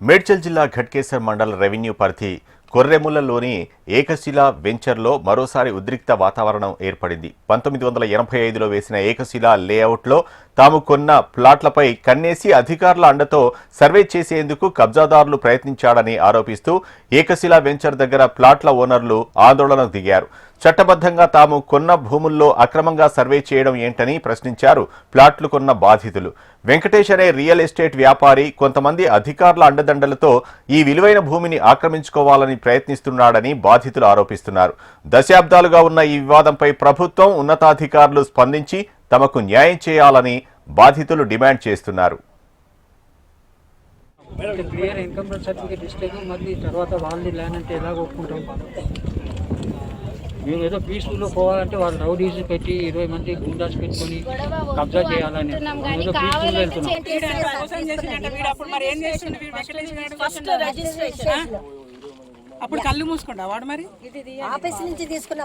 మేడ్చల్ జిల్లా ఘట్కేసర్ మండల రెవెన్యూ పరిధి కొర్రెములలోని ఏకశిలా వెంచర్లో మరోసారి ఉద్రిక్త వాతావరణం ఏర్పడింది. 1985లో వేసిన ఏకశిలా లేఅవుట్లో తాము కొన్న ప్లాట్లపై కన్నేసి అధికారుల అండతో సర్వే చేసేందుకు కబ్జాదారులు ప్రయత్నించాడని ఆరోపిస్తూ ఏకశిలా వెంచర్ దగ్గర ప్లాట్ల ఓనర్లు ఆందోళనకు దిగారు. చట్టబద్ధంగా తాము కొన్న భూముల్లో అక్రమంగా సర్వే చేయడం ఏంటని ప్రశ్నించారు ప్లాట్లు కొన్న బాధితులు. వెంకటేష్ అనే రియల్ ఎస్టేట్ వ్యాపారి కొంతమంది అధికారుల అండదండలతో ఈ విలువైన భూమిని ఆక్రమించుకోవాలని ప్రయత్నిస్తున్నాడని బాధితులు ఆరోపిస్తున్నారు. దశాబ్దాలుగా ఉన్న ఈ వివాదంపై ప్రభుత్వం, ఉన్నతాధికారులు స్పందించి తమకు న్యాయం చేయాలని బాధితులు డిమాండ్ చేస్తున్నారు. మేము ఏదో పీస్ఫుల్లో పోవాలంటే వాళ్ళు రౌడీస్ పెట్టి 20 మంది గుండాస్ పెట్టుకొని కబ్జా చేయాలని ఏదో పీస్ఫుల్ వెళ్తున్నాం. అప్పుడు కళ్ళు మూసుకుంటా వాడు మరి ఆఫీస్ నుంచి తీసుకున్న